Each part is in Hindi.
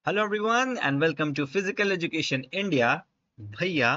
Hello everyone and welcome to physical education India. भैया,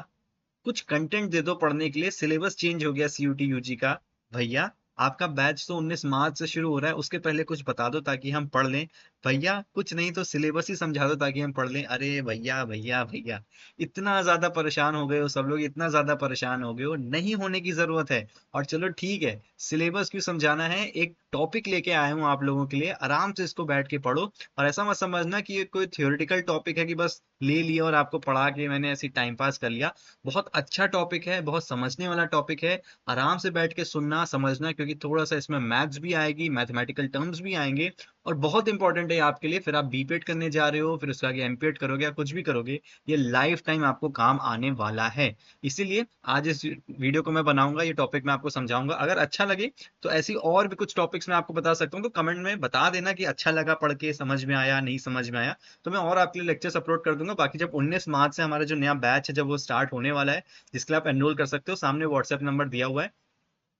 कुछ कंटेंट दे दो पढ़ने के लिए। सिलेबस चेंज हो गया सीयूटी यूजी का। भैया, आपका बैच तो 19 मार्च से शुरू हो रहा है, उसके पहले कुछ बता दो ताकि हम पढ़ लें। भैया, कुछ नहीं तो सिलेबस ही समझा दो ताकि हम पढ़ लें। अरे भैया भैया भैया, इतना ज्यादा परेशान हो गए हो सब लोग, इतना ज्यादा परेशान हो गए हो, नहीं होने की जरूरत है। और चलो ठीक है, सिलेबस क्यों समझाना है, एक टॉपिक लेके आया हूँ आप लोगों के लिए, आराम से इसको बैठ के पढ़ो। और ऐसा मत समझना कि ये कोई थियोरेटिकल टॉपिक है कि बस ले लिया और आपको पढ़ा के मैंने ऐसी टाइम पास कर लिया। बहुत अच्छा टॉपिक है, बहुत समझने वाला टॉपिक है। आराम से बैठ के सुनना समझना, क्योंकि थोड़ा सा इसमें मैथ्स भी आएगी, मैथमेटिकल टर्म्स भी आएंगे। और बहुत इंपॉर्टेंट है आपके लिए, फिर आप बीपेड करने जा रहे हो, फिर उसके आगे एमपीएड करोगे या कुछ भी करोगे, ये लाइफ टाइम आपको काम आने वाला है। इसीलिए आज इस वीडियो को मैं बनाऊंगा, ये टॉपिक मैं आपको समझाऊंगा। अगर अच्छा लगे तो ऐसी और भी कुछ टॉपिक्स मैं आपको बता सकता हूँ, तो कमेंट में बता देना कि अच्छा लगा पढ़ के, समझ में आया, नहीं समझ में आया। तो मैं और आपके लिए लेक्चर्स अपलोड कर दूंगा। बाकी जब 19 मार्च से हमारा जो नया बैच है, जब वो स्टार्ट होने वाला है, जिसके लिए आप एनरोल कर सकते हो, सामने व्हाट्सएप नंबर दिया हुआ है,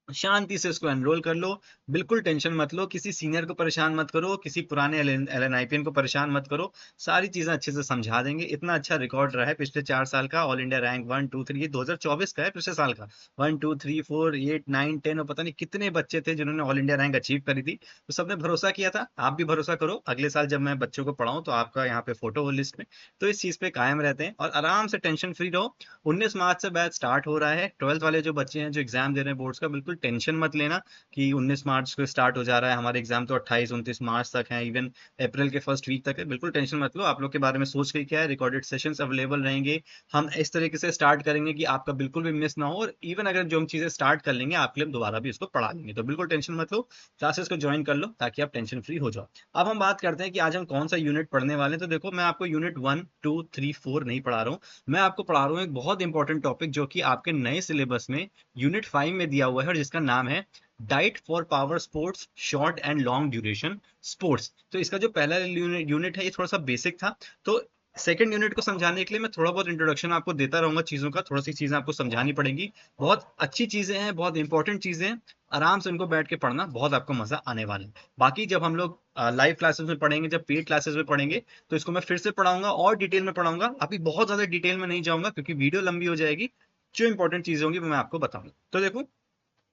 शांति से उसको एनरोल कर लो। बिल्कुल टेंशन मत लो, किसी सीनियर को परेशान मत करो, किसी पुराने एलएनआईपीएन को परेशान मत करो। सारी चीजें अच्छे से समझा देंगे। इतना अच्छा रिकॉर्ड रहा है पिछले 4 साल का, ऑल इंडिया रैंक 1 2 3, ये 2024 का है, पिछले साल का। 1 2 3 4 8 9 10 और पता नहीं कितने बच्चे थे जिन्होंने ऑल इंडिया रैंक अचीव करी थी। तो सबने भरोसा किया था, आप भी भरोसा करो। अगले साल जब मैं बच्चों को पढ़ाऊं तो आपका यहाँ पे फोटो हो लिस्ट में। तो इस चीज पे कायम रहते हैं और आराम से टेंशन फ्री रहो। 19 मार्च से बैच स्टार्ट हो रहा है। 12th वाले जो बच्चे हैं जो एग्जाम दे रहे हैं बोर्ड्स का, बिल्कुल टेंशन मत लेना कि 19 मार्च को स्टार्ट हो जा रहा है। हमारे एग्जाम तो 28 29 मार्च तक है, इवन अप्रैल के फर्स्ट वीक तक है। बिल्कुल टेंशन मत लो। आप लोग के बारे में सोच के क्या है, रिकॉर्डेड सेशंस अवेलेबल रहेंगे। हम इस तरीके से स्टार्ट करेंगे कि आपका बिल्कुल भी मिस ना हो, और इवन अगर जो हम चीजें स्टार्ट कर लेंगे आपके लिए, हम दोबारा भी इसको पढ़ा लेंगे। तो बिल्कुल टेंशन मत लो, क्लासेस को ज्वाइन कर लो ताकि आप टेंशन फ्री हो जाओ। अब हम बात करते हैं कि आज हम कौन सा यूनिट पढ़ने वाले हैं। तो देखो, मैं आपको यूनिट 1 2 3 4 नहीं पढ़ा रहा हूँ। मैं आपको पढ़ा रहा हूँ एक बहुत इंपॉर्टेंट टॉपिक जो कि आपके नए सिलेबस में यूनिट 5 में दिया हुआ है, और जिसका नाम है diet for power sports, short and long duration sports. तो इसका जो पहला यूनिट है, ये थोड़ा सा बेसिक था। तो सेकंड यूनिट को समझाने के लिए मैं थोड़ा बहुत इंट्रोडक्शन आपको देता रहूंगा चीजों का, थोड़ा सी चीजें आपको समझानी पड़ेगी। बहुत अच्छी चीजें हैं, बहुत इंपॉर्टेंट चीजें हैं। आराम से उनको बैठ के पढ़ना, बहुत आपको मजा आने वाला है। बाकी जब हम लोग लाइव क्लासेस में पढ़ेंगे, जब पेड क्लासेस में पढ़ेंगे, तो इसको मैं फिर से पढ़ाऊंगा और डिटेल में पढ़ाऊंगा। अभी बहुत ज्यादा डिटेल में नहीं जाऊंगा क्योंकि वीडियो लंबी हो जाएगी। जो इंपॉर्टेंट चीजें होंगी वो मैं आपको बताऊंगा। तो देखो,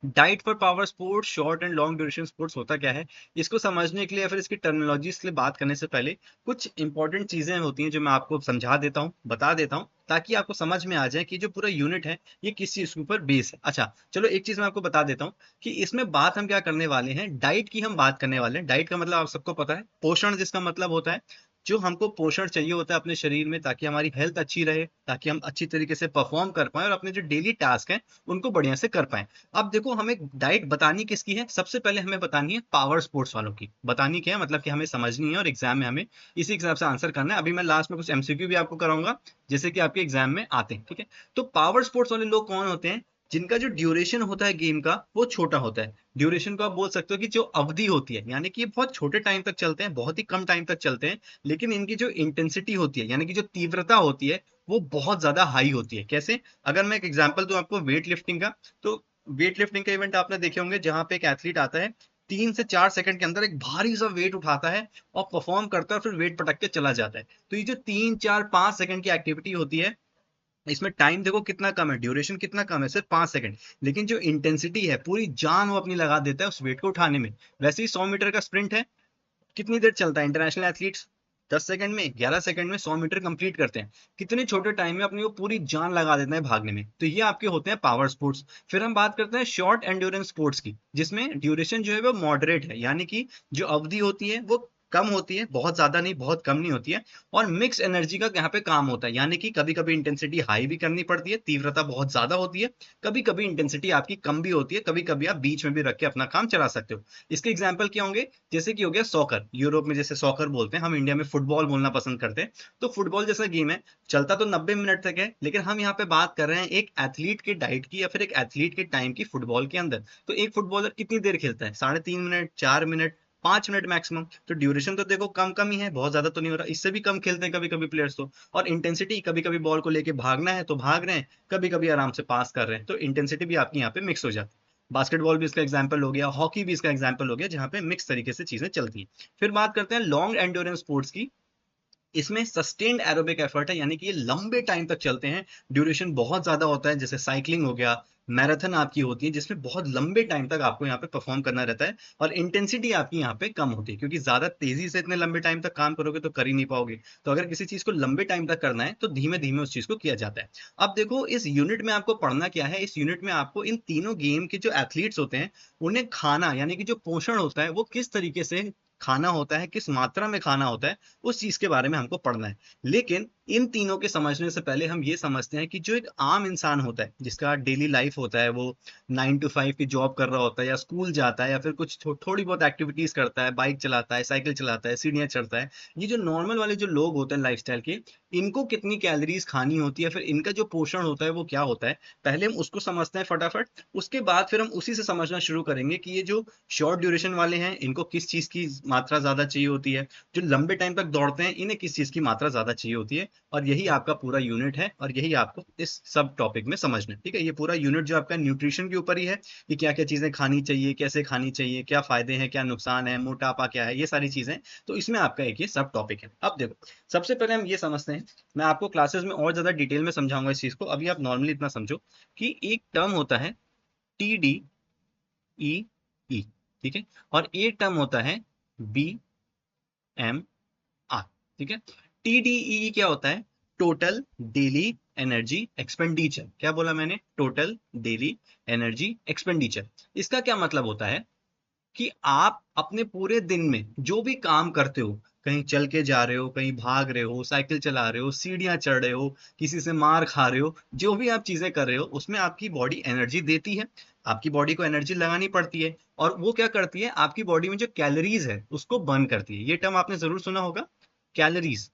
diet for power sports, short and long duration sports होता क्या है, इसको समझने के लिए या फिर इसकी टर्मिनोलॉजीज के लिए बात करने से पहले कुछ इंपॉर्टेंट चीजें होती हैं जो मैं आपको समझा देता हूँ, बता देता हूँ, ताकि आपको समझ में आ जाए कि जो पूरा यूनिट है ये किस चीज के ऊपर बेस है। अच्छा चलो, एक चीज मैं आपको बता देता हूँ कि इसमें बात हम क्या करने वाले हैं, डाइट की हम बात करने वाले हैं। डाइट का मतलब आप सबको पता है, पोषण, जिसका मतलब होता है जो हमको पोषण चाहिए होता है अपने शरीर में, ताकि हमारी हेल्थ अच्छी रहे, ताकि हम अच्छी तरीके से परफॉर्म कर पाए और अपने जो डेली टास्क हैं उनको बढ़िया से कर पाए। अब देखो, हमें डाइट बतानी किसकी है, सबसे पहले हमें बतानी है पावर स्पोर्ट्स वालों की। बतानी क्या है, मतलब कि हमें समझनी है और एग्जाम में हमें इसी हिसाब से आंसर करना है। अभी मैं लास्ट में कुछ एमसीक्यू भी आपको कराऊंगा, जैसे कि आपके एग्जाम में आते हैं, ठीक है। तो पावर स्पोर्ट्स वाले लोग कौन होते हैं, जिनका जो ड्यूरेशन होता है गेम का वो छोटा होता है। ड्यूरेशन को आप बोल सकते हो कि जो अवधि होती है, यानी कि ये बहुत छोटे टाइम तक चलते हैं, बहुत ही कम टाइम तक चलते हैं। लेकिन इनकी जो इंटेंसिटी होती है, यानी कि जो तीव्रता होती है, वो बहुत ज्यादा हाई होती है। कैसे, अगर मैं एक एग्जांपल दूं आपको वेट लिफ्टिंग का, तो वेट लिफ्टिंग का इवेंट आपने देखे होंगे, जहां पे एक एथलीट आता है, 3 से 4 सेकंड के अंदर एक भारी सा वेट उठाता है और परफॉर्म करता है और फिर वेट पटक के चला जाता है। तो ये जो 3 4 5 सेकंड की एक्टिविटी होती है, इसमें टाइम देखो कितना कम है, ड्यूरेशन कितना कम है, सिर्फ 5 सेकंड। लेकिन जो इंटेंसिटी है, पूरी जान वो अपनी लगा देता है उस वेट को उठाने में। वैसे ही 100 मीटर का स्प्रिंट है, कितनी देर चलता है, इंटरनेशनल एथलीट्स 10 सेकंड में, 11 सेकंड में 100 मीटर कंप्लीट करते हैं। कितने छोटे टाइम में अपनी वो पूरी जान लगा देते हैं भागने में। तो ये आपके होते हैं पावर स्पोर्ट्स। फिर हम बात करते हैं शॉर्ट एंड्योरेंस स्पोर्ट्स की, जिसमें ड्यूरेशन जो है वो मॉडरेट है, यानी कि जो अवधि होती है वो कम होती है, बहुत ज्यादा नहीं, बहुत कम नहीं होती है। और मिक्स एनर्जी का यहाँ पे काम होता है, यानी कि कभी कभी इंटेंसिटी हाई भी करनी पड़ती है, तीव्रता बहुत ज्यादा होती है। कभी कभी इंटेंसिटी आपकी कम भी होती है, कभी कभी आप बीच में भी रख के अपना काम चला सकते हो। इसके एग्जाम्पल क्या होंगे, जैसे कि हो गया सॉकर, यूरोप में जैसे सॉकर बोलते हैं, हम इंडिया में फुटबॉल बोलना पसंद करते हैं। तो फुटबॉल जैसा गेम है, चलता तो 90 मिनट तक है, लेकिन हम यहाँ पे बात कर रहे हैं एक एथलीट के डाइट की या फिर एक एथलीट के टाइम की फुटबॉल के अंदर। तो एक फुटबॉलर कितनी देर खेलता है, 3.5 मिनट, 4 मिनट, 5 मिनट मैक्सिमम। तो ड्यूरेशन तो देखो कम कम ही है, बहुत ज्यादा तो नहीं हो रहा, इससे भी कम खेलते हैं कभी कभी प्लेयर्स तो। और इंटेंसिटी, कभी कभी बॉल को लेके भागना है तो भाग रहे हैं, कभी कभी आराम से पास कर रहे हैं, तो इंटेंसिटी भी आपकी यहाँ पे मिक्स हो जाती है। बास्केटबॉल भी इसका एग्जाम्पल हो गया, हॉकी भी इसका एग्जाम्पल हो गया, जहां पे मिक्स तरीके से चीजें चलती हैं। फिर बात करते हैं लॉन्ग एंड्योरेंस स्पोर्ट्स की। इसमें सस्टेन्ड एरोबिक एफर्ट है, यानी कि ये लंबे टाइम तक चलते हैं, ड्यूरेशन बहुत ज्यादा होता है, जैसे साइकिलिंग हो गया, मैराथन आपकी होती है जिसमें बहुत लंबे टाइम तक आपको यहाँ पे परफॉर्म करना रहता है, और इंटेंसिटी आपकी यहाँ पे कम होती है, क्योंकि ज्यादा तेजी से इतने लंबे टाइम तक काम करोगे तो कर ही नहीं पाओगे। तो अगर किसी चीज को लंबे टाइम तक करना है तो धीमे धीमे उस चीज को किया जाता है। अब देखो इस यूनिट में आपको पढ़ना क्या है, इस यूनिट में आपको इन तीनों गेम के जो एथलीट्स होते हैं उन्हें खाना, यानी कि जो पोषण होता है वो किस तरीके से खाना होता है, किस मात्रा में खाना होता है, उस चीज के बारे में हमको पढ़ना है। लेकिन इन तीनों के समझने से पहले हम ये समझते हैं कि जो एक आम इंसान होता है जिसका डेली लाइफ होता है, वो 9 to 5 की जॉब कर रहा होता है, या स्कूल जाता है, या फिर कुछ थोड़ी बहुत एक्टिविटीज करता है, बाइक चलाता है, साइकिल चलाता है, सीढ़ियां चढ़ता है, ये जो नॉर्मल वाले जो लोग होते हैं लाइफस्टाइल के, इनको कितनी कैलोरीज खानी होती है, फिर इनका जो पोषण होता है वो क्या होता है, पहले हम उसको समझते हैं फटाफट। उसके बाद फिर हम उसी से समझना शुरू करेंगे कि ये जो शॉर्ट ड्यूरेशन वाले हैं इनको किस चीज की मात्रा ज्यादा चाहिए होती है, जो लंबे टाइम तक दौड़ते हैं इन्हें किस चीज की मात्रा ज्यादा चाहिए होती है। और यही आपका पूरा यूनिट है, और यही आपको इस सब टॉपिक में समझना है। ठीक है, ये पूरा यूनिट जो आपका न्यूट्रिशन के ऊपर ही है, कि क्या क्या चीजें खानी चाहिए, कैसे खानी चाहिए, क्या फायदे हैं, क्या नुकसान है, मोटापा क्या है, ये सारी चीजें। तो इसमें आपका एक ये सब टॉपिक है। अब देखो, सबसे पहले हम ये समझते हैं, मैं आपको क्लासेस में और ज्यादा डिटेल में समझाऊंगा इस चीज को, अभी आप नॉर्मली इतना समझो कि एक टर्म होता है TDEE, ठीक है, और एक टर्म होता है BMR। ठीक है, TDEE क्या होता है? Total daily energy expenditure. क्या बोला मैंने? Total daily energy expenditure. इसका क्या मतलब होता है कि आप अपने पूरे दिन में जो भी काम करते हो, कहीं चल के जा रहे हो, कहीं भाग रहे हो, साइकिल चला रहे हो, सीढ़ियां चढ़ रहे हो, किसी से मार खा रहे हो, जो भी आप चीजें कर रहे हो उसमें आपकी बॉडी एनर्जी देती है, आपकी बॉडी को एनर्जी लगानी पड़ती है, और वो क्या करती है, आपकी बॉडी में जो कैलोरीज है उसको बर्न करती है। ये टर्म आपने जरूर सुना होगा, कैलोरीज।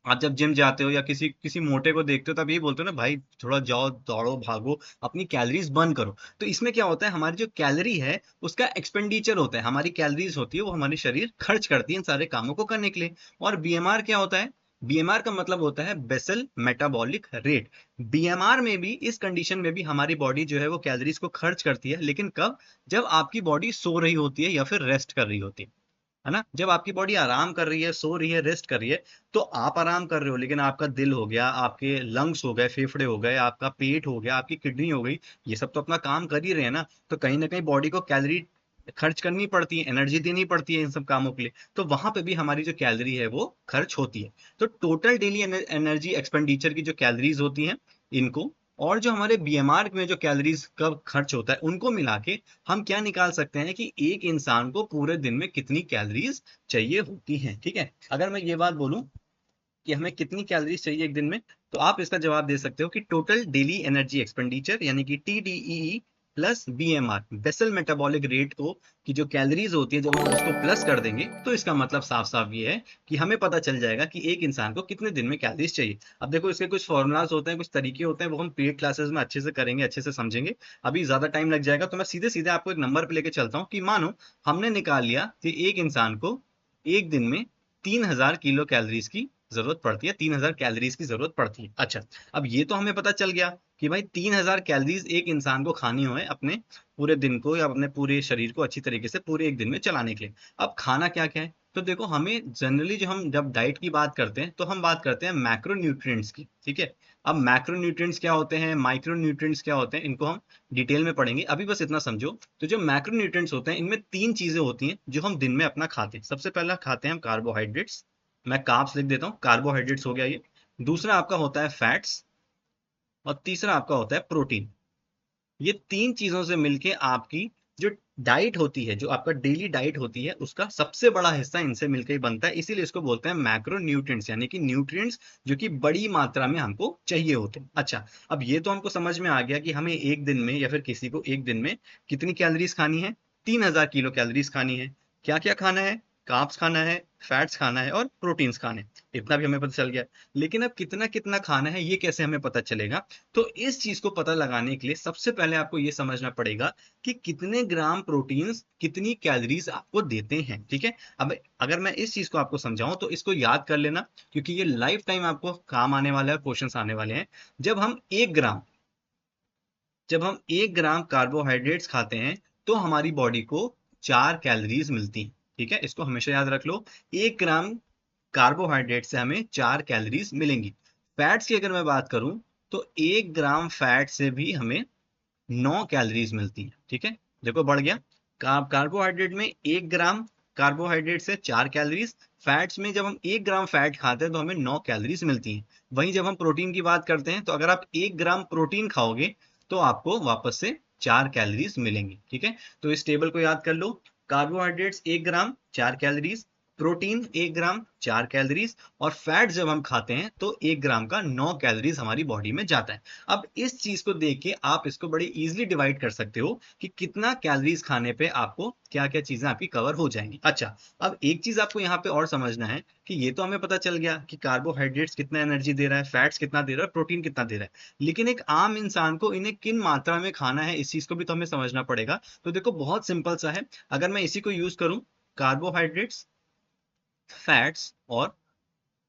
आप जब जिम जाते हो या किसी किसी मोटे को देखते हो तब यही बोलते हो ना, भाई थोड़ा जाओ, दौड़ो, भागो, अपनी कैलोरीज बर्न करो। तो इसमें क्या होता है, हमारी जो कैलोरी है उसका एक्सपेंडिचर होता है, हमारी कैलोरीज होती है वो हमारी शरीर खर्च करती है इन सारे कामों को करने के लिए। और बीएमआर क्या होता है? बीएमआर का मतलब होता है बेसल मेटाबॉलिक रेट। बीएमआर में भी, इस कंडीशन में भी हमारी बॉडी जो है वो कैलोरीज को खर्च करती है, लेकिन कब? जब आपकी बॉडी सो रही होती है या फिर रेस्ट कर रही होती है ना। जब आपकी बॉडी आराम कर रही है, सो रही है, रेस्ट कर रही है, तो आप आराम कर रहे हो, लेकिन आपका दिल हो गया, आपके लंग्स हो गए, फेफड़े हो गए, आपका पेट हो गया, आपकी किडनी हो गई, ये सब तो अपना काम कर ही रहे हैं ना। तो कहीं ना कहीं बॉडी को कैलोरी खर्च करनी पड़ती है, एनर्जी देनी पड़ती है इन सब कामों के लिए, तो वहां पे भी हमारी जो कैलोरी है वो खर्च होती है। तो टोटल डेली एनर्जी एक्सपेंडिचर की जो कैलोरीज होती हैं इनको, और जो हमारे बीएमआर में जो कैलोरीज का खर्च होता है, उनको मिला के हम क्या निकाल सकते हैं कि एक इंसान को पूरे दिन में कितनी कैलोरीज चाहिए होती हैं। ठीक है, अगर मैं ये बात बोलूं कि हमें कितनी कैलोरीज चाहिए एक दिन में, तो आप इसका जवाब दे सकते हो कि टोटल डेली एनर्जी एक्सपेंडिचर, यानी कि TDEE plus BMR, basal metabolic rate को, की जो कैलोरीज होती है, जब हम उसको प्लस कर देंगे तो इसका मतलब साफ साफ ये है कि हमें पता चल जाएगा कि एक इंसान को कितने दिन में कैलोरीज चाहिए। अब देखो, इसके कुछ फॉर्मूलाज होते हैं, कुछ तरीके होते हैं, वो हम पेड क्लासेस में अच्छे से करेंगे, अच्छे से समझेंगे। अभी ज्यादा टाइम लग जाएगा, तो मैं सीधे सीधे आपको एक नंबर पे लेके चलता हूँ कि मानो हमने निकाल लिया कि एक इंसान को एक दिन में 3000 किलो कैलोरीज की जरूरत पड़ती है, 3000 कैलोरीज की जरूरत पड़ती है। अच्छा, अब ये तो हमें पता चल गया कि भाई 3000 कैलोरीज एक इंसान को खानी हो अपने पूरे दिन को, या अपने पूरे शरीर को अच्छी तरीके से पूरे एक दिन में चलाने के लिए। अब खाना क्या क्या है? तो देखो, हमें जनरली जो हम जब डाइट की बात करते हैं तो हम बात करते हैं मैक्रो न्यूट्रिएंट्स की। ठीक है, अब मैक्रो न्यूट्रिएंट्स क्या होते हैं, माइक्रो न्यूट्रिएंट्स क्या होते हैं, इनको हम डिटेल में पढ़ेंगे। अभी बस इतना समझो, तो जो मैक्रो न्यूट्रिएंट्स होते हैं इनमें तीन चीजें होती हैं जो हम दिन में अपना खाते हैं। सबसे पहला खाते हैं हम कार्बोहाइड्रेट्स, मैं कार्ब्स लिख देता हूँ, कार्बोहाइड्रेट्स हो गया ये। दूसरा आपका होता है फैट्स, और तीसरा आपका होता है प्रोटीन। ये तीन चीजों से मिलके आपकी जो डाइट होती है, जो आपका डेली डाइट होती है, उसका सबसे बड़ा हिस्सा इनसे मिलकर ही बनता है। इसीलिए इसको बोलते हैं मैक्रो न्यूट्रिएंट्स, यानी कि न्यूट्रिएंट्स जो कि बड़ी मात्रा में हमको चाहिए होते हैं। अच्छा, अब ये तो हमको समझ में आ गया कि हमें एक दिन में, या फिर किसी को एक दिन में कितनी कैलोरीज खानी है, 3000 किलो कैलोरीज खानी है। क्या क्या खाना है? कार्ब्स खाना है, फैट्स खाना है, और प्रोटीन्स खाने हैं। इतना भी हमें पता चल गया। लेकिन अब कितना कितना खाना है ये कैसे हमें पता चलेगा? तो इस चीज को पता लगाने के लिए सबसे पहले आपको ये समझना पड़ेगा कि कितने ग्राम प्रोटीन्स कितनी कैलोरीज आपको देते हैं। ठीक है, अब अगर मैं इस चीज को आपको समझाऊं तो इसको याद कर लेना, क्योंकि ये लाइफ टाइम आपको काम आने वाला है, क्वेश्चंस आने वाले हैं। जब हम 1 ग्राम जब हम 1 ग्राम कार्बोहाइड्रेट्स खाते हैं तो हमारी बॉडी को 4 कैलोरीज मिलती हैं। ठीक है, इसको हमेशा याद रख लो। 1 ग्राम कार्बोहाइड्रेट से हमें 4 कैलोरीज मिलेंगी। फैट्स की अगर मैं बात करूं तो 1 ग्राम फैट से भी हमें 9 कैलोरीज मिलती है। ठीक है, देखो बढ़ गया। कार्बोहाइड्रेट में 1 ग्राम कार्बोहाइड्रेट से 4 कैलोरीज, फैट्स में जब हम 1 ग्राम फैट खाते हैं तो हमें 9 कैलोरीज मिलती हैं। वहीं जब हम प्रोटीन की बात करते हैं तो अगर आप 1 ग्राम प्रोटीन खाओगे तो आपको वापस से 4 कैलोरीज मिलेंगी। ठीक है, तो इस टेबल को याद कर लो। कार्बोहाइड्रेट्स 1 ग्राम 4 कैलोरीज, प्रोटीन 1 ग्राम 4 कैलोरीज, और फैट जब हम खाते हैं तो 1 ग्राम का 9 कैलोरीज हमारी बॉडी में जाता है। अब इस चीज को देख के आप इसको बड़े इजीली डिवाइड कर सकते हो कि कितना कैलोरीज खाने पे आपको क्या क्या चीजें आपकी कवर हो जाएंगी। अच्छा, अब एक चीज आपको यहाँ पे और समझना है कि ये तो हमें पता चल गया कि कार्बोहाइड्रेट्स कितना एनर्जी दे रहा है, फैट्स कितना दे रहा है, प्रोटीन कितना दे रहा है, लेकिन एक आम इंसान को इन्हें किन मात्रा में खाना है इस चीज को भी तो हमें समझना पड़ेगा। तो देखो बहुत सिंपल सा है, अगर मैं इसी को यूज करूं, कार्बोहाइड्रेट्स, फैट्स और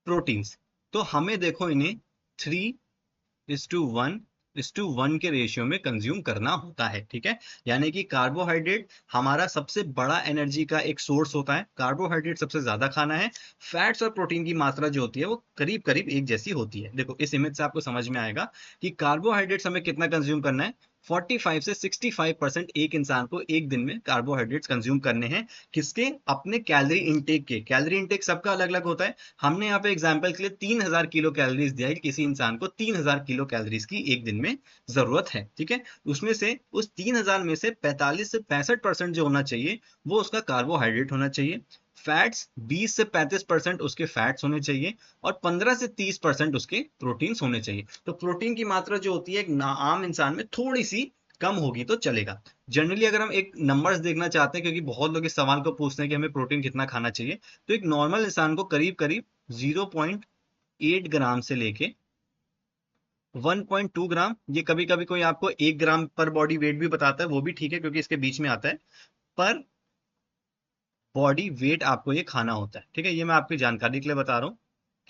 प्रोटीन्स, तो हमें देखो इन्हें 3:1:1 के रेशियो में कंज्यूम करना होता है। ठीक है, यानी कि कार्बोहाइड्रेट हमारा सबसे बड़ा एनर्जी का एक सोर्स होता है, कार्बोहाइड्रेट सबसे ज्यादा खाना है, फैट्स और प्रोटीन की मात्रा जो होती है वो करीब करीब एक जैसी होती है। देखो इस इमेज से आपको समझ में आएगा कि कार्बोहाइड्रेट्स हमें कितना कंज्यूम करना है। 45 से 65% एक इंसान को एक दिन में कार्बोहाइड्रेट्स कंज्यूम करने हैं। किसके? अपने कैलोरी इनटेक के। कैलोरी इनटेक सबका अलग अलग होता है। हमने यहाँ पे एग्जाम्पल के लिए 3000 किलो कैलोरीज दिया है कि किसी इंसान को 3000 किलो कैलोरीज की एक दिन में जरूरत है। ठीक है, उसमें से उस 3000 में से 45 से 65% जो होना चाहिए वो उसका कार्बोहाइड्रेट होना चाहिए। फैट्स 20 से 35% उसके फैट्स होने चाहिए, और 15 से 30% उसके प्रोटीन्स होने चाहिए। तो प्रोटीन की मात्रा जो होती है एक आम इंसान में थोड़ी सी कम होगी तो चलेगा। जनरली अगर हम एक नंबर्स देखना चाहते हैं, क्योंकि बहुत लोग इस सवाल को पूछते हैं कि हमें प्रोटीन कितना खाना चाहिए, तो एक नॉर्मल इंसान को करीब करीब 0.8 ग्राम से लेके 1.2 ग्राम, ये कभी कभी कोई आपको 1 ग्राम पर बॉडी वेट भी बताता है, वो भी ठीक है क्योंकि इसके बीच में आता है, पर बॉडी वेट आपको ये खाना होता है। ठीक है, ये मैं आपकी जानकारी के लिए बता रहा हूँ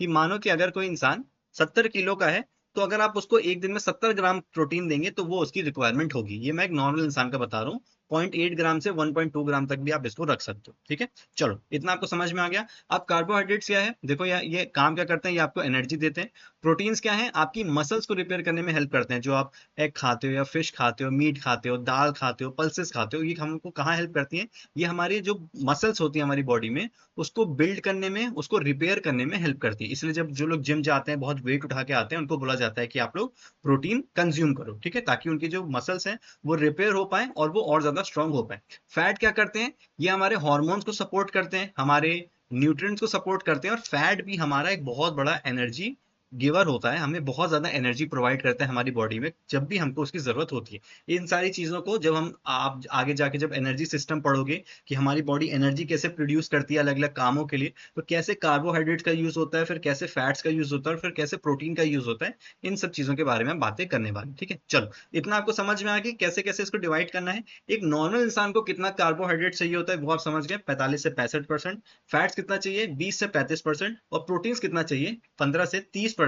कि मानो कि अगर कोई इंसान 70 किलो का है तो अगर आप उसको एक दिन में 70 ग्राम प्रोटीन देंगे तो वो उसकी रिक्वायरमेंट होगी। ये मैं एक नॉर्मल इंसान का बता रहा हूँ। 0.8 ग्राम से 1.2 ग्राम तक भी आप इसको रख सकते हो। ठीक है, चलो इतना आपको समझ में आ गया। अब कार्बोहाइड्रेट्स क्या है, देखो ये काम क्या करते हैं, ये आपको एनर्जी देते हैं। प्रोटीन्स क्या है, आपकी मसल्स को रिपेयर करने में हेल्प करते हैं। जो आप एग खाते हो या फिश खाते हो, मीट खाते हो, दाल खाते हो, पल्सेस खाते हो, ये हमको कहाँ हेल्प करती हैं? ये हमारी जो मसल्स होती है हमारी बॉडी में, उसको बिल्ड करने में, उसको रिपेयर करने में हेल्प करती है। इसलिए जब जो लोग जिम जाते हैं, बहुत वेट उठा के आते हैं, उनको बोला जाता है कि आप लोग प्रोटीन कंज्यूम करो। ठीक है, ताकि उनकी जो मसल्स हैं वो रिपेयर हो पाए और वो और ज्यादा स्ट्रांग हो पाए। फैट क्या करते हैं, ये हमारे हॉर्मोन्स को सपोर्ट करते हैं, हमारे न्यूट्रिएंट्स को सपोर्ट करते हैं, और फैट भी हमारा एक बहुत बड़ा एनर्जी गिवर होता है, हमें बहुत ज्यादा एनर्जी प्रोवाइड करता है हमारी बॉडी में जब भी हमको उसकी जरूरत होती है। इन सारी चीजों को जब हम आप आगे जाके जब एनर्जी सिस्टम पढ़ोगे कि हमारी बॉडी एनर्जी कैसे प्रोड्यूस करती है अलग अलग कामों के लिए, तो कैसे कार्बोहाइड्रेट्स का यूज होता है, फिर कैसे फैट्स का यूज होता है, और फिर कैसे प्रोटीन का यूज होता है, इन सब चीजों के बारे में हम बातें करने वाले। ठीक है, चलो इतना आपको समझ में आ गया कैसे कैसे इसको डिवाइड करना है। एक नॉर्मल इंसान को कितना कार्बोहाइड्रेट चाहिए होता है वो आप समझ गए, 45 से 65%। फैट्स कितना चाहिए, 20 से 35%, और प्रोटीन्स कितना चाहिए, 15 से 30%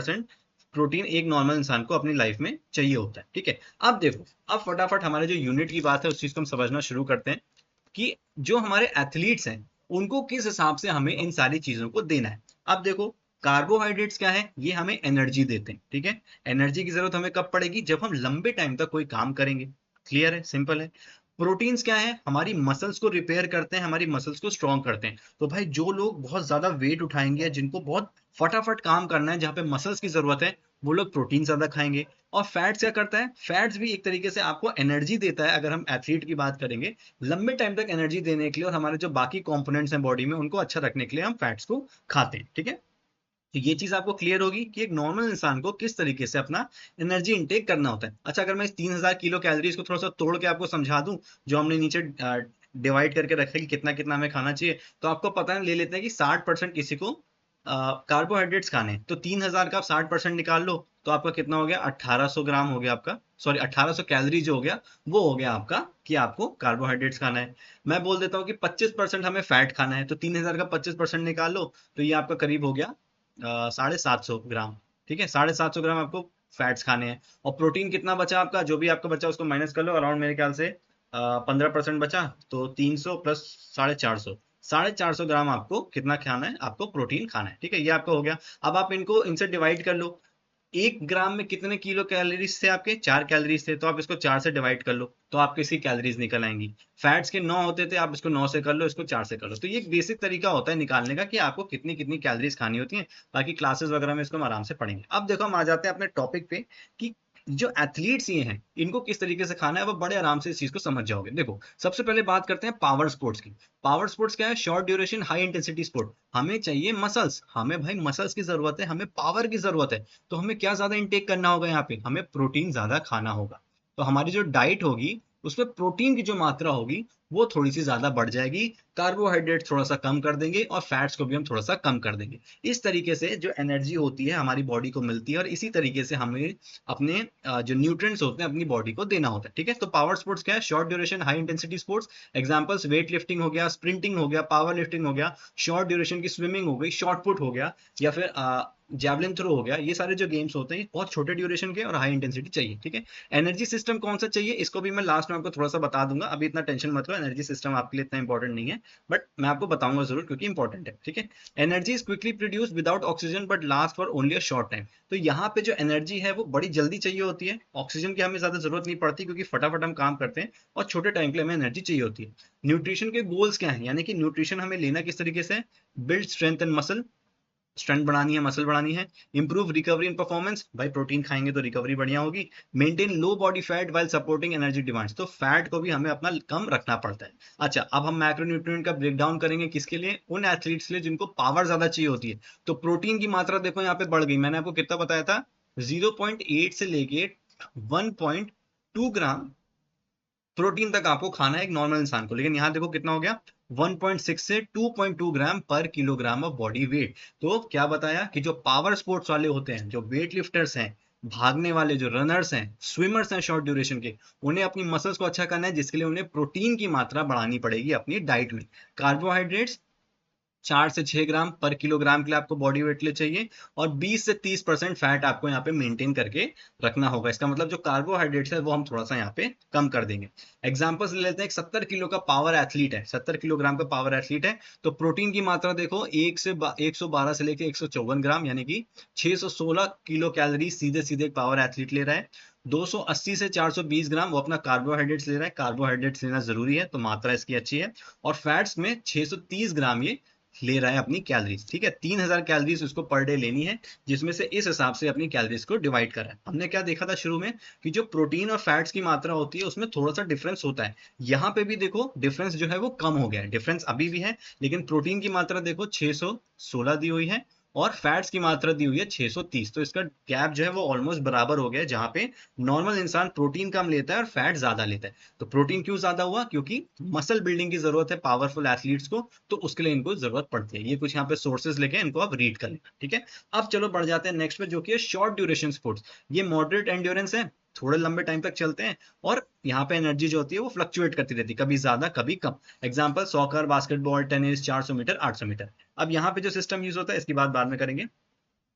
प्रोटीन एक नॉर्मल इंसान को अपनी लाइफ में चाहिए होता है। ठीक है, अब देखो, अब फटाफट हमारे जो यूनिट की बात है उस चीज को हम समझना शुरू करते हैं कि जो हमारे एथलीट्स हैं उनको किस हिसाब से हमें इन सारी चीजों को देना है। अब देखो, कार्बोहाइड्रेट्स क्या है, ये हमें एनर्जी देते हैं। ठीक है, एनर्जी की जरूरत हमें कब पड़ेगी, जब हम लंबे टाइम तक कोई काम करेंगे। क्लियर है, सिंपल है। प्रोटीन्स क्या है, हमारी मसल्स को रिपेयर करते हैं, हमारी मसल्स को स्ट्रॉन्ग करते हैं। तो भाई जो लोग बहुत ज्यादा वेट उठाएंगे, जिनको बहुत फटाफट काम करना है, जहाँ पे मसल्स की जरूरत है, वो लोग प्रोटीन ज्यादा खाएंगे। और फैट्स क्या करता है, फैट्स भी एक तरीके से आपको एनर्जी देता है। अगर हम एथलीट की बात करेंगे, लंबे टाइम तक एनर्जी देने के लिए और हमारे जो बाकी कंपोनेंट्स हैं बॉडी में उनको अच्छा रखने के लिए हम फैट्स को खाते हैं। ठीक है, तो ये चीज आपको क्लियर होगी कि एक नॉर्मल इंसान को किस तरीके से अपना एनर्जी इंटेक करना होता है। अच्छा, अगर मैं इस 3000 किलो कैलोरीज को थोड़ा सा तोड़ के आपको समझा दूं, जो हमने नीचे डिवाइड करके रखे कि कितना कितना हमें खाना चाहिए, तो आपको पता है, ले लेते हैं कि 60% किसी को कार्बोहाइड्रेट्स खाने हैं, तो 3000 का आप 60% निकाल लो तो आपका कितना हो गया, 1800 ग्राम हो गया आपका, सॉरी 1800 कैलोरी जो हो गया वो हो गया आपका कि आपको कार्बोहाइड्रेट्स खाना है। मैं बोल देता हूँ कि 25% हमें फैट खाना है, तो 3000 का 25% निकाल लो तो ये आपका करीब हो गया 750 ग्राम। ठीक है, 750 ग्राम आपको फैट्स खाने हैं। और प्रोटीन कितना बचा आपका, जो भी आपका बचा उसको माइनस कर लो, अराउंड मेरे ख्याल से 15% बचा, तो 300 प्लस 450, 450 ग्राम आपको कितना खाना है, आपको प्रोटीन खाना है। ठीक है, ये आपका हो गया। अब आप इनको इनसे डिवाइड कर लो। 1 ग्राम में कितने किलो कैलोरीज थे आपके, 4 कैलोरीज थे, तो आप इसको 4 से डिवाइड कर लो तो आपके इसकी कैलोरीज निकल आएंगी। फैट्स के 9 होते थे, आप इसको 9 से कर लो, इसको 4 से कर लो। तो ये एक बेसिक तरीका होता है निकालने का कि आपको कितनी कितनी कैलोरीज खानी होती है। बाकी क्लासेस वगैरह में इसको हम आराम से पढ़ेंगे। अब देखो हम आ जाते हैं अपने टॉपिक पे कि जो एथलीट्स ये हैं इनको किस तरीके से खाना है, वो बड़े आराम से इस चीज को समझ जाओगे। देखो सबसे पहले बात करते हैं पावर स्पोर्ट्स की। पावर स्पोर्ट्स क्या है, short duration high intensity sport. हमें चाहिए मसल्स, हमें भाई मसल्स की जरूरत है, हमें पावर की जरूरत है। तो हमें क्या ज्यादा इंटेक करना होगा, यहाँ पे हमें प्रोटीन ज्यादा खाना होगा। तो हमारी जो डाइट होगी उसमें प्रोटीन की जो मात्रा होगी वो थोड़ी सी ज्यादा बढ़ जाएगी। कार्बोहाइड्रेट थोड़ा सा कम कर देंगे और फैट्स को भी हम थोड़ा सा कम कर देंगे। इस तरीके से जो एनर्जी होती है हमारी बॉडी को मिलती है और इसी तरीके से हमें अपने जो न्यूट्रिएंट्स होते हैं अपनी बॉडी को देना होता है। ठीक है, तो पावर स्पोर्ट्स क्या है, short duration high intensity sports. Examples weight lifting हो गया, स्प्रिंटिंग हो गया, पावर लिफ्टिंग हो गया, शॉर्ट ड्यूरेशन की स्विमिंग हो गई, शॉर्ट पुट हो गया, या फिर जैवलिन थ्रो हो गया। ये सारे जो गेम्स होते हैं बहुत छोटे ड्यूरेशन के और हाई इंटेंसिटी चाहिए। ठीक है, एनर्जी सिस्टम कौन सा चाहिए इसको भी मैं लास्ट में आपको थोड़ा सा बता दूंगा, अभी इतना टेंशन मत लो, एनर्जी सिस्टम आपके लिए इतना इंपॉर्टेंट नहीं है, बट मैं आपको बताऊंगा जरूर क्योंकि इंपॉर्टेंट है। ठीक है, energy is quickly produce without oxygen but last for only a short time. तो यहाँ पे जो एनर्जी है वो बड़ी जल्दी चाहिए होती है, ऑक्सीजन की हमें ज्यादा जरूरत नहीं पड़ती क्योंकि फटाफट हम काम करते हैं और छोटे टाइम के लिए हमें एनर्जी चाहिए होती है। न्यूट्रिशन के गोल्स क्या है, यानी कि न्यूट्रिशन हमें लेना किस तरीके से, build strength and muscle, strength बढ़ानी है, मसल बढ़ानी है। इंप्रूव रिकवरी इन परफॉर्मेंस, भाई प्रोटीन खाएंगे तो रिकवरी बढ़िया होगी। Maintain low body fat while supporting energy demands, तो फैट को भी हमें अपना कम रखना पड़ता है। अच्छा, अब हम मैक्रोन्यूट्रिएंट का ब्रेक डाउन करेंगे, किसके लिए, उन एथलीट्स के लिए जिनको पावर ज्यादा चाहिए होती है। तो प्रोटीन की मात्रा देखो यहाँ पे बढ़ गई, मैंने आपको कितना बताया था, 0.8 से लेके 1.2 ग्राम प्रोटीन तक आपको खाना है एक नॉर्मल इंसान को, लेकिन यहाँ देखो कितना हो गया, 1.6 से 2.2 ग्राम पर किलोग्राम ऑफ बॉडी वेट। तो क्या बताया कि जो पावर स्पोर्ट्स वाले होते हैं, जो वेट लिफ्टर्स हैं, भागने वाले जो रनर्स हैं, स्विमर्स हैं शॉर्ट ड्यूरेशन के, उन्हें अपनी मसल्स को अच्छा करना है, जिसके लिए उन्हें प्रोटीन की मात्रा बढ़ानी पड़ेगी अपनी डाइट में। कार्बोहाइड्रेट्स 4 से 6 ग्राम पर किलोग्राम के लिए आपको बॉडी वेट ले चाहिए, और 20 से 30% फैट आपको यहाँ पे मेंटेन करके रखना होगा। इसका मतलब जो कार्बोहाइड्रेट्स है वो हम थोड़ा सा यहाँ पे कम कर देंगे। एग्जांपल्स ले लेते हैं, एक 70 किलो का पावर एथलीट है, 70 किलोग्राम का पावर एथलीट है, तो प्रोटीन की मात्रा देखो 112 से लेके 154 ग्राम, यानी कि 616 किलो कैलोरी सीधे सीधे पावर एथलीट ले रहा है। 280 से 420 ग्राम वो अपना कार्बोहाइड्रेट्स ले रहा है, कार्बोहाइड्रेट्स लेना जरूरी है तो मात्रा इसकी अच्छी है। और फैट्स में 630 ग्राम ये ले रहा है अपनी कैलोरीज। ठीक है, 3000 कैलोरीज उसको पर डे लेनी है, जिसमें से इस हिसाब से अपनी कैलोरीज को डिवाइड करा है। हमने क्या देखा था शुरू में कि जो प्रोटीन और फैट्स की मात्रा होती है उसमें थोड़ा सा डिफरेंस होता है। यहाँ पे भी देखो डिफरेंस जो है वो कम हो गया है, डिफरेंस अभी भी है, लेकिन प्रोटीन की मात्रा देखो 616 दी हुई है और फैट्स की मात्रा दी हुई है 630। तो इसका गैप जो है वो ऑलमोस्ट बराबर हो गया है, जहां पे नॉर्मल इंसान प्रोटीन कम लेता है और फैट ज्यादा लेता है। तो प्रोटीन क्यों ज्यादा हुआ, क्योंकि मसल बिल्डिंग की जरूरत है पावरफुल एथलीट्स को, तो उसके लिए इनको जरूरत पड़ती है। ये कुछ यहाँ पे सोर्सेज लेके इनको आप रीड कर लेना। ठीक है, अब चलो बढ़ जाते हैं नेक्स्ट पे, जो कि है शॉर्ट ड्यूरेशन स्पोर्ट्स। ये मॉडरेट एंड्योरेंस है, थोड़े लंबे टाइम तक चलते हैं, और यहाँ पे एनर्जी जो होती है वो फ्लक्चुएट करती रहती है, कभी ज्यादा कभी कम। Example soccer, basketball, tennis, 400 metre, 800 metre. अब यहाँ पे जो सिस्टम यूज होता है इसकी बात बाद में करेंगे।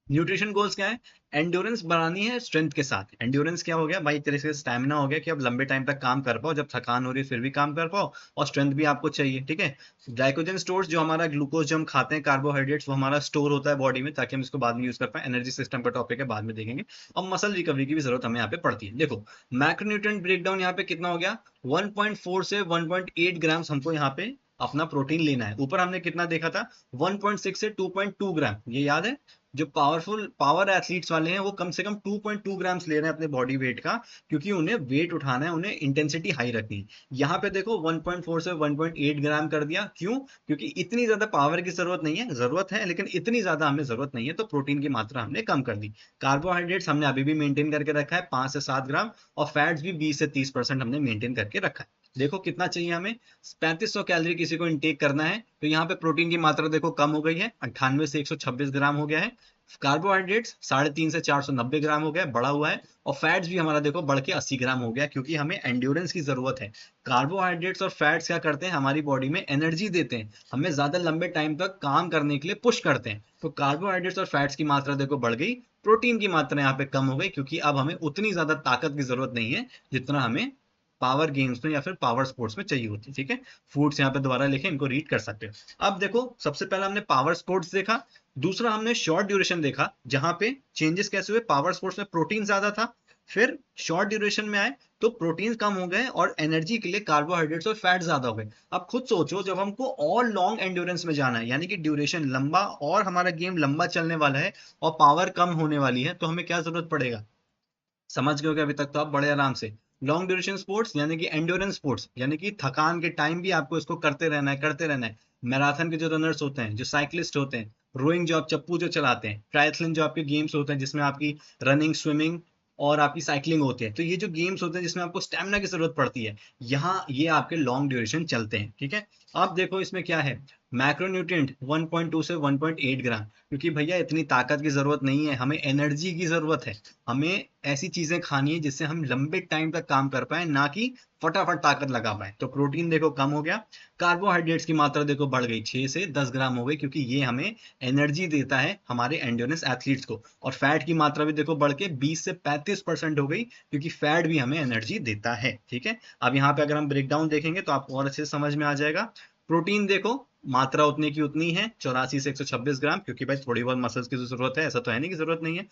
न्यूट्रिशन गोल्स क्या है, एंड्योरेंस बढ़ानी है स्ट्रेंथ के साथ। एंड्योरेंस क्या हो गया भाई, एक तरह से स्टैमिना हो गया कि आप लंबे टाइम तक काम कर पाओ, जब थकान हो रही है फिर भी काम कर पाओ, और स्ट्रेंथ भी आपको चाहिए। ठीक है, ग्लाइकोजन स्टोर्स, जो हमारा ग्लूकोज जो हम खाते हैं, कार्बोहाइड्रेट्स, वो हमारा स्टोर होता है बॉडी में ताकि हम इसको बाद में यूज कर पाए। एनर्जी सिस्टम का टॉपिक है, बाद में देखेंगे। और मसल रिकवरी की भी जरूरत हमें यहाँ पे पड़ती है। देखो मैक्रोन्यूट्रिएंट ब्रेकडाउन यहाँ पे कितना हो गया, 1.4 से 1.8 ग्राम हमको यहाँ पे अपना प्रोटीन लेना है। ऊपर हमने कितना देखा था, 1.6 से 2.2 ग्राम, ये याद है। जो पावर एथलीट्स वाले हैं वो कम से कम 2.2 ग्राम्स ले रहे हैं अपने बॉडी वेट का, क्योंकि उन्हें वेट उठाना है, उन्हें इंटेंसिटी हाई रखनी है। यहाँ पे देखो 1.4 से 1.8 ग्राम कर दिया, क्यों, क्योंकि इतनी ज्यादा पावर की जरूरत नहीं है, जरूरत है लेकिन इतनी ज्यादा हमें जरूरत नहीं है, तो प्रोटीन की मात्रा हमने कम कर दी। कार्बोहाइड्रेट्स हमने अभी भी मेंटेन करके रखा है 5 से 7 ग्राम, और फैट्स भी 20 से 30% हमने मेंटेन करके रखा है। देखो कितना चाहिए हमें, 3500 कैलोरी किसी को इनटेक करना है, तो यहाँ पे प्रोटीन की मात्रा देखो कम हो गई है, 98 से 126 ग्राम हो गया है। कार्बोहाइड्रेट्स 350 से 490 ग्राम हो गया, बढ़ा हुआ है। और फैट्स भी हमारा देखो बढ़ के 80 ग्राम हो गया, क्योंकि हमें एंड्योरेंस की जरूरत है। कार्बोहाइड्रेट्स और फैट्स क्या करते हैं, हमारी बॉडी में एनर्जी देते हैं, हमें ज्यादा लंबे टाइम तक काम करने के लिए पुश करते हैं। तो कार्बोहाइड्रेट्स और फैट्स की मात्रा देखो बढ़ गई, प्रोटीन की मात्रा यहाँ पे कम हो गई, क्योंकि अब हमें उतनी ज्यादा ताकत की जरूरत नहीं है जितना हमें पावर गेम्स में या फिर पावर स्पोर्ट्स में चाहिए होती है। ठीक है, फूड्स यहाँ पे दोबारा लिखे, इनको रीड कर सकते हो। अब देखो, सबसे पहले हमने पावर स्पोर्ट्स देखा, दूसरा हमने शॉर्ट ड्यूरेशन देखा, जहां पे चेंजेस कैसे हुए, पावर स्पोर्ट्स में प्रोटीन ज्यादा था, फिर शॉर्ट ड्यूरेशन में आए तो प्रोटीन कम हो गए और एनर्जी के लिए कार्बोहाइड्रेट्स और फैट ज्यादा हो गए। अब खुद सोचो, जब हमको और लॉन्ग एंड्योरेंस में जाना है, यानी कि ड्यूरेशन लंबा और हमारा गेम लंबा चलने वाला है और पावर कम होने वाली है, तो हमें क्या जरूरत पड़ेगा? समझ गए होगे अभी तक तो आप बड़े आराम से। लॉन्ग ड्यूरेशन स्पोर्ट्स यानी कि एंड्योरेंस स्पोर्ट्स, यानी कि थकान के टाइम भी आपको इसको करते रहना है, करते रहना है। मैराथन के जो रनर्स होते हैं, जो साइकिलिस्ट होते हैं, रोइंग जो आप चप्पू जो चलाते हैं, ट्रायथलन जो आपके गेम्स होते हैं जिसमें आपकी रनिंग, स्विमिंग और आपकी साइकिलिंग होती है, तो ये जो गेम्स होते हैं जिसमें आपको स्टेमिना की जरूरत पड़ती है, यहाँ ये आपके लॉन्ग ड्यूरेशन चलते हैं। ठीक है, अब देखो इसमें क्या है, मैक्रोन्यूट्रिएंट 1.2 से 1.8 ग्राम, क्योंकि भैया इतनी ताकत की जरूरत नहीं है, हमें एनर्जी की जरूरत है। हमें ऐसी चीजें खानी है जिससे हम लंबे टाइम तक काम कर पाए, ना कि फटाफट ताकत लगा पाए। तो प्रोटीन देखो कम हो गया, कार्बोहाइड्रेट्स की मात्रा देखो बढ़ गई, 6 से 10 ग्राम हो गई, क्योंकि ये हमें एनर्जी देता है हमारे एंड्योरेंस एथलीट्स को। और फैट की मात्रा भी देखो बढ़ के 20 से 35% हो गई, क्योंकि फैट भी हमें एनर्जी देता है। ठीक है, अब यहाँ पे अगर हम ब्रेक डाउन देखेंगे तो आपको और अच्छे से समझ में आ जाएगा। प्रोटीन देखो मात्रा उतनी की उतनी है, 84 से 126 ग्राम, क्योंकि भाई थोड़ी बहुत मसल्स की जरूरत है, ऐसा तो है नहीं कि जरूरत नहीं है।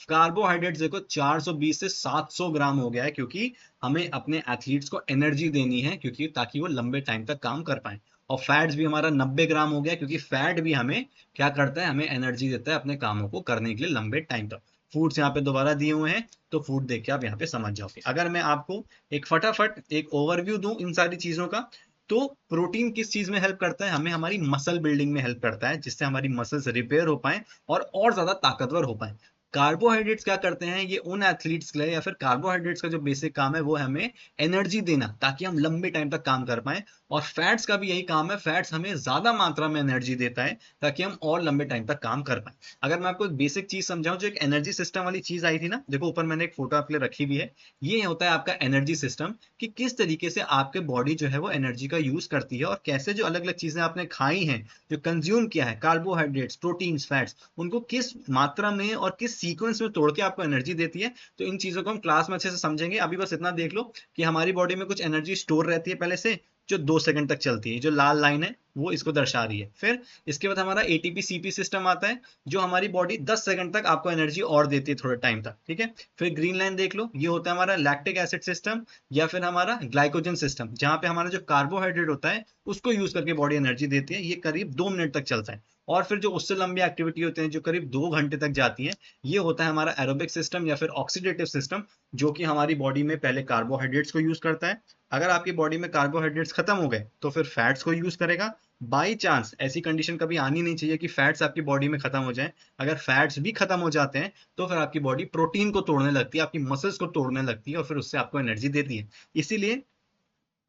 कार्बोहाइड्रेट्स देखो 420 से 700 ग्राम हो गया है, क्योंकि हमें अपने एथलीट्स को एनर्जी देनी है, क्योंकि ताकि वो लंबे टाइम तक काम कर पाए। और फैट्स भी हमारा 90 ग्राम हो गया, क्योंकि फैट भी हमें क्या करता है, हमें एनर्जी देता है अपने कामों को करने के लिए लंबे टाइम तक। फूड्स यहाँ पे दोबारा दिए हुए हैं, तो फूड देख के आप यहाँ पे समझ जाओगे। अगर मैं आपको एक फटाफट एक ओवरव्यू दूं इन सारी चीजों का, तो प्रोटीन किस चीज में हेल्प करता है, हमें हमारी मसल बिल्डिंग में हेल्प करता है, जिससे हमारी मसल्स रिपेयर हो पाए और ज्यादा ताकतवर हो पाए। कार्बोहाइड्रेट्स क्या करते हैं, ये उन एथलीट्स के लिए, या फिर कार्बोहाइड्रेट्स का जो बेसिक काम है वो है हमें एनर्जी देना, ताकि हम लंबे टाइम तक काम कर पाए। और फैट्स का भी यही काम है, फैट्स हमें ज्यादा मात्रा में एनर्जी देता है, ताकि हम और लंबे टाइम तक काम कर पाए। अगर मैं आपको एक बेसिक चीज समझाऊं, जो एक एनर्जी सिस्टम वाली चीज आई थी ना, देखो ऊपर मैंने एक फोटो आपके लिए रखी भी है, ये होता है आपका एनर्जी सिस्टम, कि किस तरीके से आपके बॉडी जो है वो एनर्जी का यूज करती है, और कैसे जो अलग अलग चीजें आपने खाई हैं, जो कंज्यूम किया है, कार्बोहाइड्रेट्स, प्रोटीन्स, फैट्स, उनको किस मात्रा में और किस सीक्वेंस में तोड़ के आपको एनर्जी देती है। तो इन चीजों को हम क्लास में अच्छे से समझेंगे। अभी बस इतना देख लो कि हमारी बॉडी में कुछ एनर्जी स्टोर रहती है पहले से, जो 2 सेकंड तक चलती है, जो लाल लाइन है वो इसको दर्शा रही है। फिर इसके बाद हमारा एटीपी सीपी सिस्टम आता है, जो हमारी बॉडी 10 सेकंड तक आपको एनर्जी और देती है थोड़े टाइम तक। ठीक है, फिर ग्रीन लाइन देख लो, ये होता है हमारा लैक्टिक एसिड सिस्टम, या फिर हमारा ग्लाइकोजन सिस्टम, जहां पे हमारा जो कार्बोहाइड्रेट होता है उसको यूज करके बॉडी एनर्जी देती है। ये करीब 2 मिनट तक चलता है। और फिर जो उससे लंबी एक्टिविटी होती है, जो करीब 2 घंटे तक जाती है, ये होता है हमारा एरोबिक सिस्टम या फिर ऑक्सीडेटिव सिस्टम, जो कि हमारी बॉडी में पहले कार्बोहाइड्रेट्स को यूज करता है। अगर आपकी बॉडी में कार्बोहाइड्रेट्स खत्म हो गए तो फिर फैट्स को यूज करेगा। बाई चांस ऐसी कंडीशन कभी आनी नहीं चाहिए कि फैट्स आपकी बॉडी में खत्म हो जाए। अगर फैट्स भी खत्म हो जाते हैं तो फिर आपकी बॉडी प्रोटीन को तोड़ने लगती है, आपकी मसल्स को तोड़ने लगती है, और फिर उससे आपको एनर्जी देती है। इसीलिए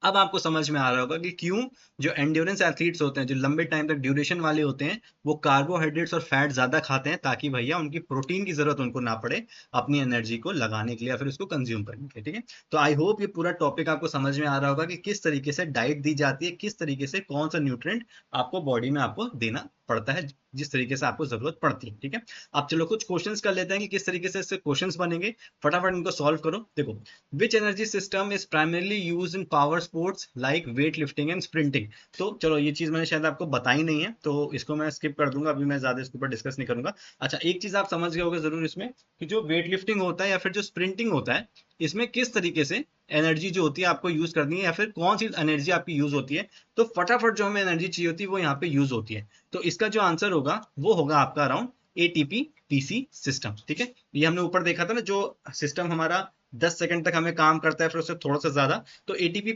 अब आपको समझ में आ रहा होगा कि क्यों जो एंड्योरेंस एथलीट्स होते हैं, जो लंबे टाइम तक ड्यूरेशन वाले होते हैं, वो कार्बोहाइड्रेट्स और फैट ज्यादा खाते हैं, ताकि भैया उनकी प्रोटीन की जरूरत उनको ना पड़े अपनी एनर्जी को लगाने के लिए या फिर उसको कंज्यूम करने के लिए। ठीक है, तो आई होप ये पूरा टॉपिक आपको समझ में आ रहा होगा कि किस तरीके से डाइट दी जाती है, किस तरीके से कौन सा न्यूट्रिएंट आपको बॉडी में आपको देना पड़ता है, जिस तरीके से आपको जरूरत पड़ती है। ठीक है, अब चलो कुछ क्वेश्चंस कर लेते हैं कि किस तरीके से इससे क्वेश्चंस बनेंगे। फटाफट इनको सॉल्व करो। देखो, which energy system is primarily use in power sports like weight lifting and sprinting. तो चलो ये चीज मैंने शायद आपको बताई नहीं है, तो इसको मैं स्किप कर दूंगा, अभी मैं ज्यादा इसके ऊपर डिस्कस नहीं करूंगा। अच्छा, एक चीज आप समझ गए होगे जरूर इसमें, कि जो वेट लिफ्टिंग होता है या फिर जो स्प्रिंटिंग होता है, इसमें किस तरीके से एनर्जी जो होती है आपको यूज करनी है, या फिर कौन सी एनर्जी आपकी यूज होती है। तो फटाफट जो हमें एनर्जी चाहिए होती है वो यहाँ पे यूज होती है। तो इसका जो आंसर होगा वो होगा आपका अराउंड एटीपी पीसी सिस्टम। ठीक है, ये हमने ऊपर देखा था ना, जो सिस्टम हमारा 10 सेकंड तक हमें काम करता है, फिर उससे थोड़ा सा ज्यादा, तो एटीपी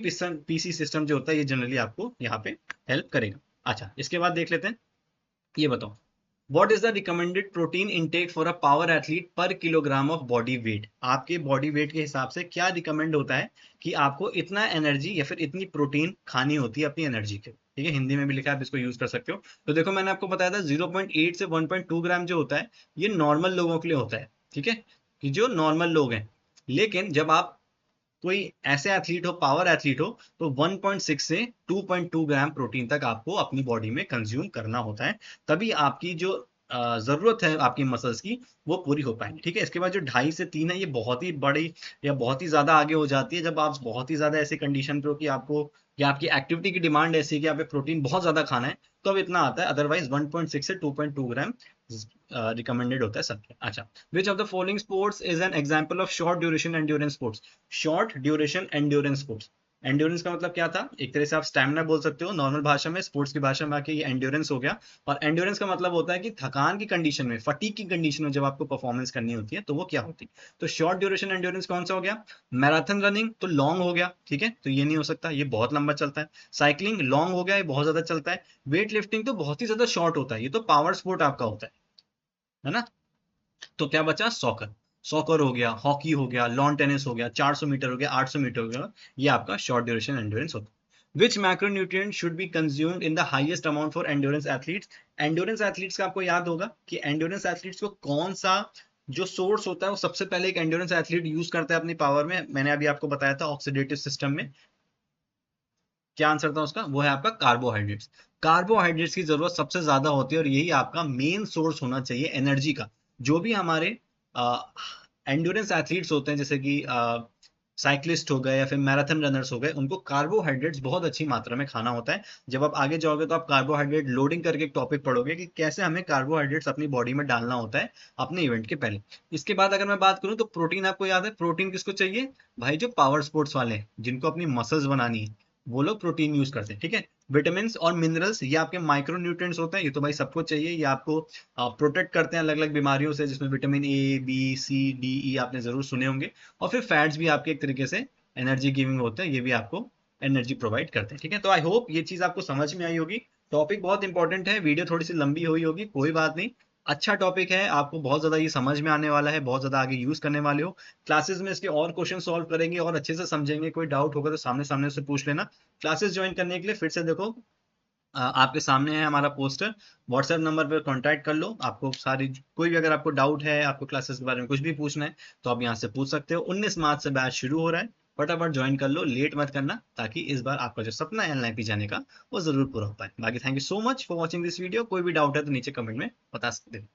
पीसी सिस्टम जो होता है ये जनरली आपको यहाँ पे हेल्प करेगा। अच्छा, इसके बाद देख लेते हैं, ये बताओ, What is the recommended protein intake for a power athlete per kilogram of body weight? आपके बॉडी वेट के हिसाब से क्या रिकमेंड होता है कि आपको इतना एनर्जी या फिर इतनी प्रोटीन खानी होती है अपनी एनर्जी के। ठीक है, हिंदी में भी लिखा है, आप इसको यूज कर सकते हो। तो देखो, मैंने आपको बताया था 0.8 से 1.2 ग्राम जो होता है, ये नॉर्मल लोगों के लिए होता है। ठीक है, कि जो नॉर्मल लोग हैं। लेकिन जब आप कोई ऐसे एथलीट हो, पावर एथलीट हो, तो 1.6 से 2.2 ग्राम प्रोटीन तक आपको अपनी बॉडी में कंज्यूम करना होता है, तभी आपकी जो जरूरत है आपकी मसल्स की, वो पूरी हो पाएंगी। ठीक है, इसके बाद जो 2.5 से 3 है, ये बहुत ही बड़ी या बहुत ही ज्यादा आगे हो जाती है जब आप बहुत ही ज्यादा ऐसी कंडीशन पे हो कि आपको या आपकी एक्टिविटी की डिमांड ऐसी है कि आप प्रोटीन बहुत ज्यादा खाना है, तो अब इतना आता है। अदरवाइज 1.6 से 2.2 ग्राम रिकमेंडेड होता है सबके। अच्छा, which of the following sports is an example of short duration endurance sports? Short duration endurance sports, endurance का मतलब क्या था? एक तरह से आप स्टैमिना बोल सकते हो नॉर्मल भाषा में, स्पोर्ट्स की भाषा में आके ये एंड्योरेंस हो गया। और एंड्योरेंस का मतलब होता है कि थकान की कंडीशन में, फटीग की कंडीशन में जब आपको परफॉर्मेंस करनी होती है तो वो क्या होती है। तो शॉर्ट ड्यूरेशन एंड्योरेंस कौन सा हो गया? मैराथन रनिंग तो लॉन्ग हो गया, ठीक है, तो ये नहीं हो सकता, ये बहुत लंबा चलता है। साइकिलिंग लॉन्ग हो गया, ये बहुत ज्यादा चलता है। वेट लिफ्टिंग तो बहुत ही ज्यादा शॉर्ट होता है, ये तो पावर स्पोर्ट आपका होता है ना। तो क्या बचा? सॉकर, सॉकर हो गया, हॉकी हो गया, लॉन टेनिस हो गया, 400 मीटर हो गया, 800 मीटर हो गया, ये आपका शॉर्ट ड्यूरेशन एंड्योरेंस होता है। Which macronutrient should be consumed in the highest amount for endurance athletes? Endurance athletes का आपको याद होगा कि एंड्योरेंस एथलीट्स को कौन सा जो सोर्स होता है वो सबसे पहले एक एंड्योरेंस एथलीट यूज करता है अपनी पावर में? मैंने अभी आपको बताया था ऑक्सीडेटिव सिस्टम में। क्या आंसर था उसका? वो है आपका कार्बोहाइड्रेट्स। कार्बोहाइड्रेट्स की जरूरत सबसे ज्यादा होती है और यही आपका मेन सोर्स होना चाहिए एनर्जी का। जो भी हमारे एंड्योरेंस एथलीट्स होते हैं, जैसे कि साइक्लिस्ट हो गए या फिर मैराथन रनर्स हो गए, उनको कार्बोहाइड्रेट्स बहुत अच्छी मात्रा में खाना होता है। जब आप आगे जाओगे तो आप कार्बोहाइड्रेट लोडिंग करके एक टॉपिक पढ़ोगे कि कैसे हमें कार्बोहाइड्रेट्स अपनी बॉडी में डालना होता है अपने इवेंट के पहले। इसके बाद अगर मैं बात करूं तो प्रोटीन, आपको याद है प्रोटीन किसको चाहिए? भाई जो पावर स्पोर्ट्स वाले हैं, जिनको अपनी मसल्स बनानी है, वो लोग प्रोटीन यूज करते हैं। ठीक है, विटामिन और मिनरल्स ये आपके माइक्रो न्यूट्रिएंट्स होते हैं, ये तो भाई सबको चाहिए, ये आपको प्रोटेक्ट करते हैं अलग अलग बीमारियों से, जिसमें vitamin A B C D E आपने जरूर सुने होंगे। और फिर फैट्स भी आपके एक तरीके से एनर्जी गिविंग होते हैं, ये भी आपको एनर्जी प्रोवाइड करते हैं। ठीक है, तो आई होप ये चीज आपको समझ में आई होगी। टॉपिक बहुत इंपॉर्टेंट है, वीडियो थोड़ी सी लंबी हुई होगी, कोई बात नहीं। अच्छा टॉपिक है, आपको बहुत ज्यादा ये समझ में आने वाला है, बहुत ज्यादा आगे यूज करने वाले हो। क्लासेस में इसके और क्वेश्चन सॉल्व करेंगे और अच्छे से समझेंगे, कोई डाउट होगा तो सामने सामने से पूछ लेना। क्लासेस ज्वाइन करने के लिए फिर से देखो, आपके सामने है हमारा पोस्टर, व्हाट्सएप नंबर पर कांटेक्ट कर लो। आपको सारी, कोई भी अगर आपको डाउट है, आपको क्लासेस के बारे में कुछ भी पूछना है, तो आप यहाँ से पूछ सकते हो। 19 मार्च से बैच शुरू हो रहा है, फटाफट ज्वाइन कर लो, लेट मत करना, ताकि इस बार आपका जो सपना है एनएलपी जाने का वो जरूर पूरा हो पाए। बाकी thank you so much for watching this video. कोई भी डाउट है तो नीचे कमेंट में बता सकते हो।